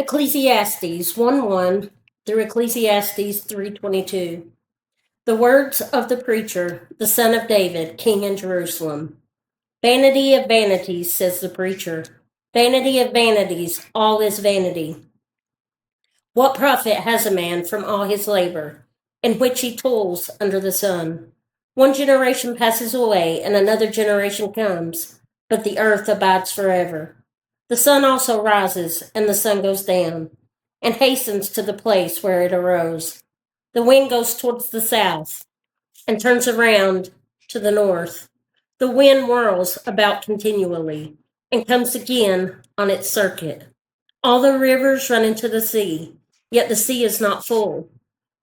Ecclesiastes 1:1 through Ecclesiastes 3:22. The words of the preacher, the son of David, king in Jerusalem. Vanity of vanities, says the preacher. Vanity of vanities, all is vanity. What profit has a man from all his labor, in which he toils under the sun? One generation passes away, and another generation comes, but the earth abides forever. The sun also rises, and the sun goes down, and hastens to the place where it arose. The wind goes towards the south, and turns around to the north. The wind whirls about continually, and comes again on its circuit. All the rivers run into the sea, yet the sea is not full.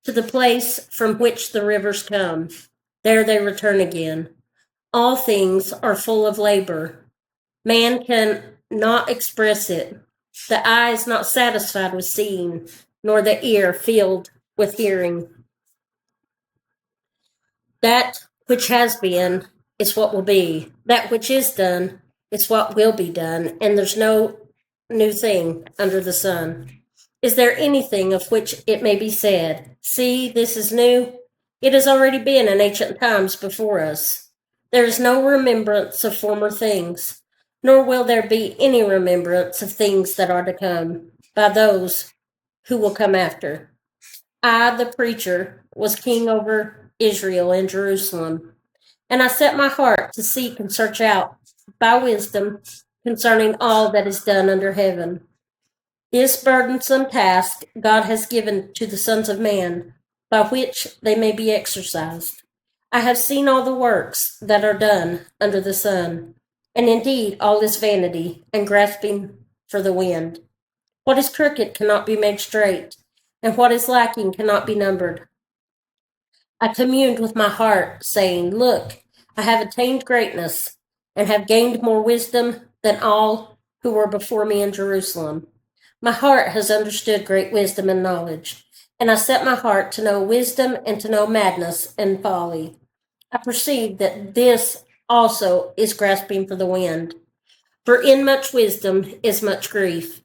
To the place from which the rivers come, there they return again. All things are full of labor. Man can not express it. The eye is not satisfied with seeing, nor the ear filled with hearing. That which has been is what will be. That which is done is what will be done, and there's no new thing under the sun. Is there anything of which it may be said, see, this is new? It has already been in ancient times before us. There is no remembrance of former things, nor will there be any remembrance of things that are to come by those who will come after. I, the preacher, was king over Israel and Jerusalem, and I set my heart to seek and search out by wisdom concerning all that is done under heaven. This burdensome task God has given to the sons of man, by which they may be exercised. I have seen all the works that are done under the sun, and indeed all is vanity and grasping for the wind. What is crooked cannot be made straight, and what is lacking cannot be numbered. I communed with my heart, saying, look, I have attained greatness, and have gained more wisdom than all who were before me in Jerusalem. My heart has understood great wisdom and knowledge, and I set my heart to know wisdom and to know madness and folly. I perceive that this also is grasping for the wind. For in much wisdom is much grief,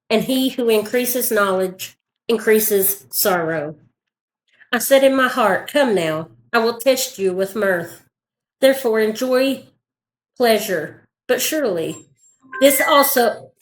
and he who increases knowledge increases sorrow. I said in my heart, come now, I will test you with mirth. Therefore enjoy pleasure. But surely this also.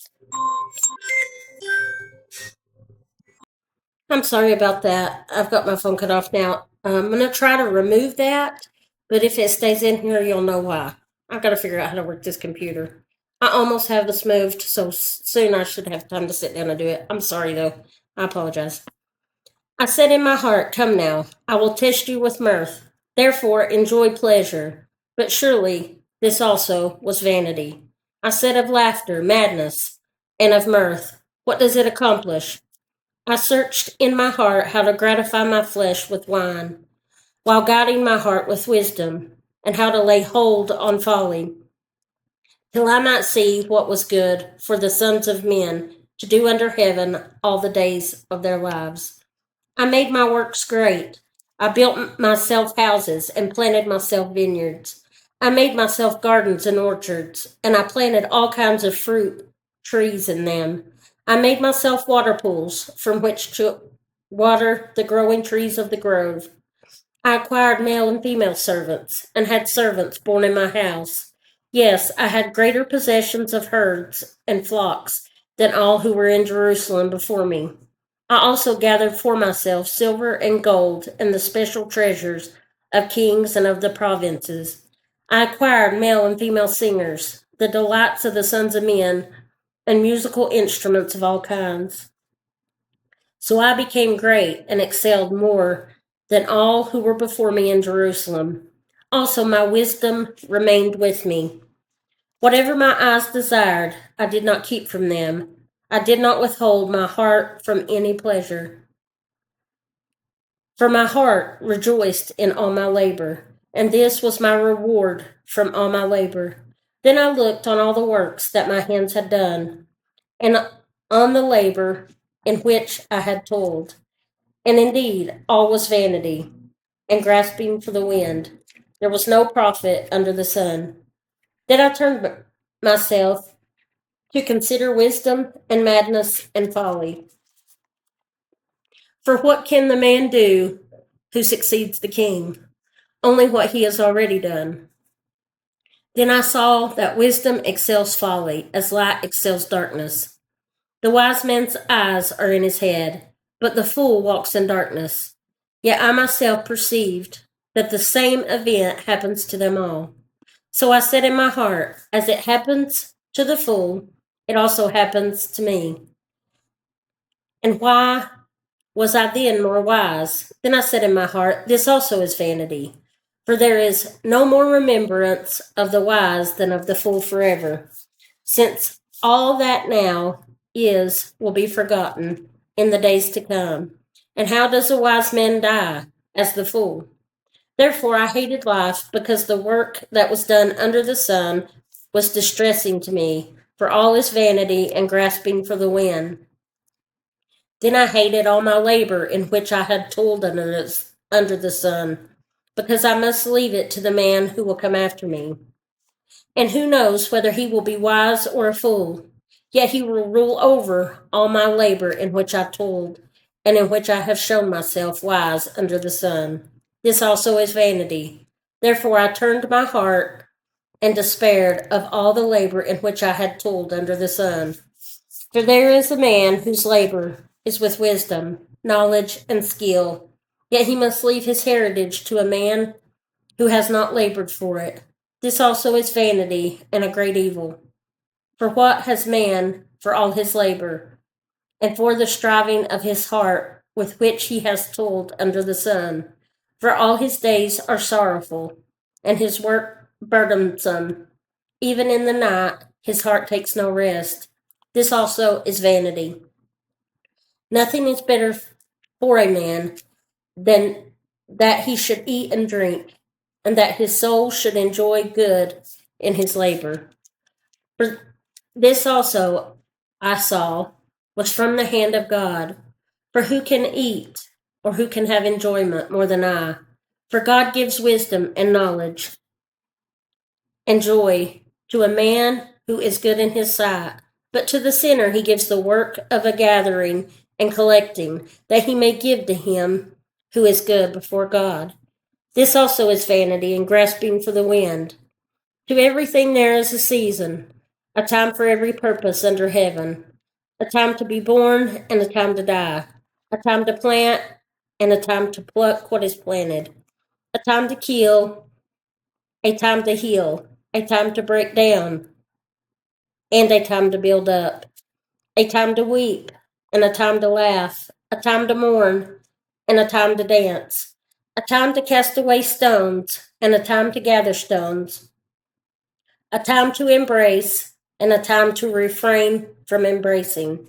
I'm sorry about that. I've got my phone cut off now. I'm going to try to remove that, but if it stays in here, you'll know why. I've got to figure out how to work this computer. I almost have this moved, so soon I should have time to sit down and do it. I'm sorry, though. I apologize. I said in my heart, come now, I will test you with mirth. Therefore enjoy pleasure. But surely this also was vanity. I said of laughter, madness, and of mirth. What does it accomplish? I searched in my heart how to gratify my flesh with wine, while guiding my heart with wisdom, and how to lay hold on folly, till I might see what was good for the sons of men to do under heaven all the days of their lives. I made my works great. I built myself houses and planted myself vineyards. I made myself gardens and orchards, and I planted all kinds of fruit trees in them. I made myself water pools from which to water the growing trees of the grove. I acquired male and female servants, and had servants born in my house. Yes, I had greater possessions of herds and flocks than all who were in Jerusalem before me. I also gathered for myself silver and gold and the special treasures of kings and of the provinces. I acquired male and female singers, the delights of the sons of men, and musical instruments of all kinds. So I became great and excelled more than all who were before me in Jerusalem. Also, my wisdom remained with me. Whatever my eyes desired, I did not keep from them. I did not withhold my heart from any pleasure. For my heart rejoiced in all my labor, and this was my reward from all my labor. Then I looked on all the works that my hands had done, and on the labor in which I had toiled. And indeed, all was vanity and grasping for the wind. There was no profit under the sun. Then I turned myself to consider wisdom and madness and folly. For what can the man do who succeeds the king? Only what he has already done. Then I saw that wisdom excels folly, as light excels darkness. The wise man's eyes are in his head, but the fool walks in darkness. Yet I myself perceived that the same event happens to them all. So I said in my heart, as it happens to the fool, it also happens to me. And why was I then more wise? Then I said in my heart, this also is vanity. For there is no more remembrance of the wise than of the fool forever, since all that now is will be forgotten in the days to come. And how does a wise man die? As the fool. Therefore I hated life, because the work that was done under the sun was distressing to me, for all is vanity and grasping for the wind. Then I hated all my labor in which I had toiled under the sun, because I must leave it to the man who will come after me. And who knows whether he will be wise or a fool? Yet he will rule over all my labor in which I toiled, and in which I have shown myself wise under the sun. This also is vanity. Therefore I turned my heart and despaired of all the labor in which I had toiled under the sun. For there is a man whose labor is with wisdom, knowledge, and skill, yet he must leave his heritage to a man who has not labored for it. This also is vanity and a great evil. For what has man for all his labor, and for the striving of his heart with which he has toiled under the sun? For all his days are sorrowful, and his work burdensome. Even in the night his heart takes no rest. This also is vanity. Nothing is better for a man than that he should eat and drink, and that his soul should enjoy good in his labor. For this also I saw was from the hand of God. For who can eat, or who can have enjoyment more than I? For God gives wisdom and knowledge and joy to a man who is good in his sight. But to the sinner he gives the work of a gathering and collecting, that he may give to him who is good before God. This also is vanity and grasping for the wind. To everything there is a season, a time for every purpose under heaven, a time to be born and a time to die, a time to plant and a time to pluck what is planted, a time to kill, a time to heal, a time to break down, and a time to build up, a time to weep and a time to laugh, a time to mourn and a time to dance, a time to cast away stones and a time to gather stones, a time to embrace and a time to refrain from embracing,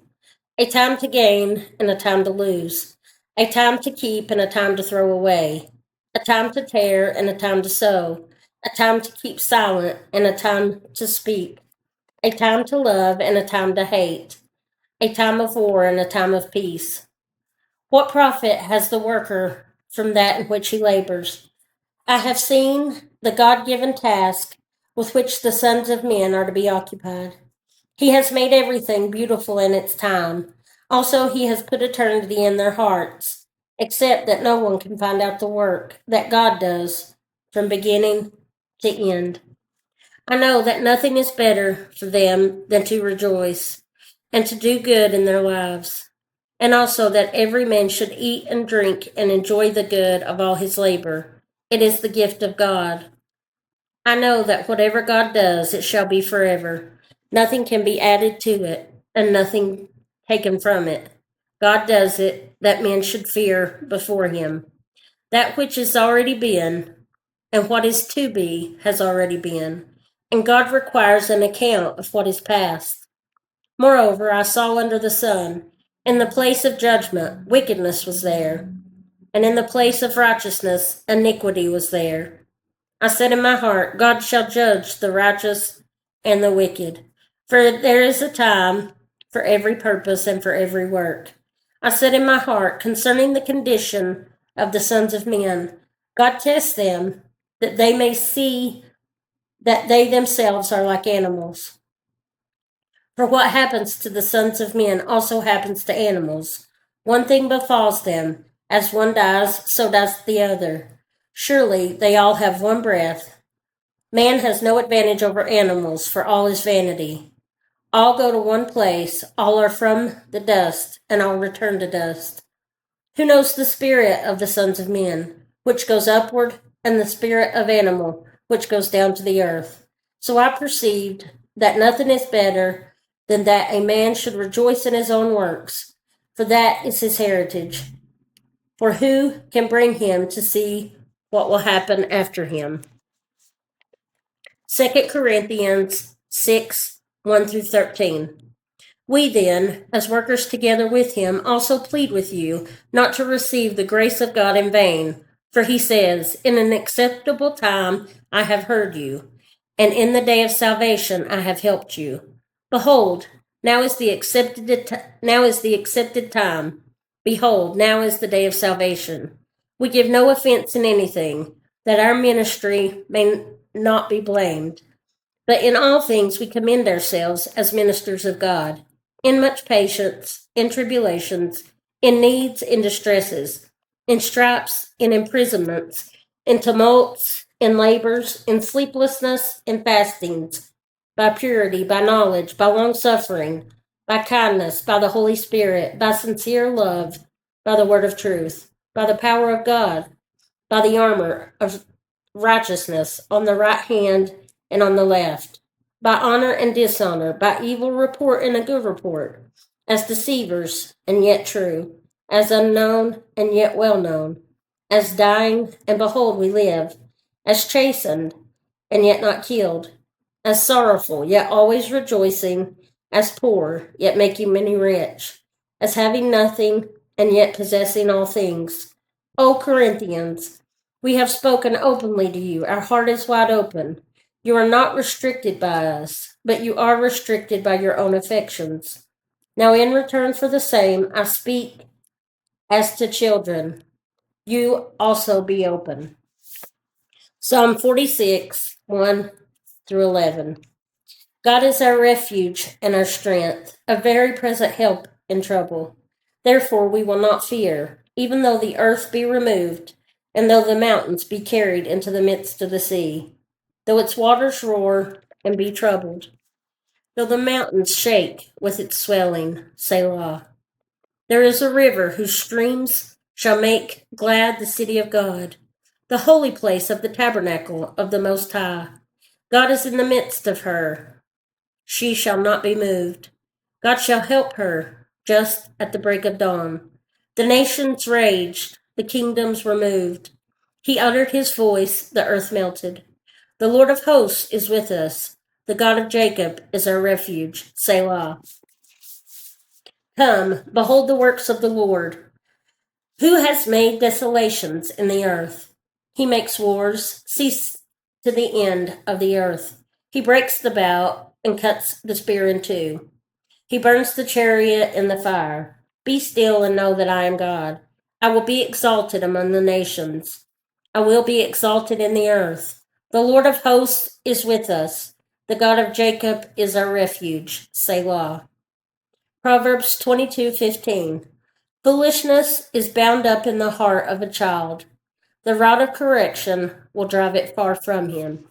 a time to gain and a time to lose, a time to keep and a time to throw away, a time to tear and a time to sow, a time to keep silent and a time to speak, a time to love and a time to hate, a time of war and a time of peace. What profit has the worker from that in which he labors? I have seen the God given task with which the sons of men are to be occupied. He has made everything beautiful in its time. Also, he has put eternity in their hearts, except that no one can find out the work that God does from beginning to end. I know that nothing is better for them than to rejoice and to do good in their lives, and also that every man should eat and drink and enjoy the good of all his labor. It is the gift of God. I know that whatever God does, it shall be forever. Nothing can be added to it, and nothing taken from it. God does it, that men should fear before him. That which has already been, and what is to be, has already been, and God requires an account of what is past. Moreover, I saw under the sun, in the place of judgment, wickedness was there, and in the place of righteousness, iniquity was there. I said in my heart, God shall judge the righteous and the wicked. For there is a time for every purpose and for every work. I said in my heart, concerning the condition of the sons of men, God tests them, that they may see that they themselves are like animals. For what happens to the sons of men also happens to animals. One thing befalls them, as one dies, so does the other. Surely they all have one breath. Man has no advantage over animals, for all is vanity. All go to one place, all are from the dust, and all return to dust. Who knows the spirit of the sons of men, which goes upward, and the spirit of animal, which goes down to the earth? So I perceived that nothing is better than that a man should rejoice in his own works, for that is his heritage. For who can bring him to see what will happen after him? 2 Corinthians 6 1 through 13. We then, as workers together with him, also plead with you not to receive the grace of God in vain. For he says, in an acceptable time I have heard you, and in the day of salvation I have helped you. Behold, now is the accepted time. Behold, now is the day of salvation. We give no offense in anything, that our ministry may not be blamed. But in all things we commend ourselves as ministers of God, in much patience, in tribulations, in needs, in distresses, in stripes, in imprisonments, in tumults, in labors, in sleeplessness, in fastings, by purity, by knowledge, by long suffering, by kindness, by the Holy Spirit, by sincere love, by the word of truth, by the power of God, by the armor of righteousness on the right hand and on the left, by honor and dishonor, by evil report and a good report, as deceivers and yet true, as unknown and yet well known, as dying and behold we live, as chastened and yet not killed, as sorrowful yet always rejoicing, as poor yet making many rich, as having nothing and yet possessing all things. O Corinthians, we have spoken openly to you. Our heart is wide open. You are not restricted by us, but you are restricted by your own affections. Now, in return for the same, I speak as to children. You also be open. Psalm 46, 1 through 11. God is our refuge and our strength, a very present help in trouble. Therefore we will not fear, even though the earth be removed, and though the mountains be carried into the midst of the sea, though its waters roar and be troubled, though the mountains shake with its swelling. Selah. There is a river whose streams shall make glad the city of God, the holy place of the tabernacle of the Most High. God is in the midst of her. She shall not be moved. God shall help her just at the break of dawn. The nations raged, the kingdoms were moved. He uttered his voice, the earth melted. The Lord of hosts is with us. The God of Jacob is our refuge. Selah. Come, behold the works of the Lord, who has made desolations in the earth. He makes wars cease to the end of the earth. He breaks the bow and cuts the spear in two. He burns the chariot in the fire. Be still and know that I am God. I will be exalted among the nations. I will be exalted in the earth. The Lord of hosts is with us. The God of Jacob is our refuge. Selah. Proverbs 22:15. Foolishness is bound up in the heart of a child. The rod of correction will drive it far from him.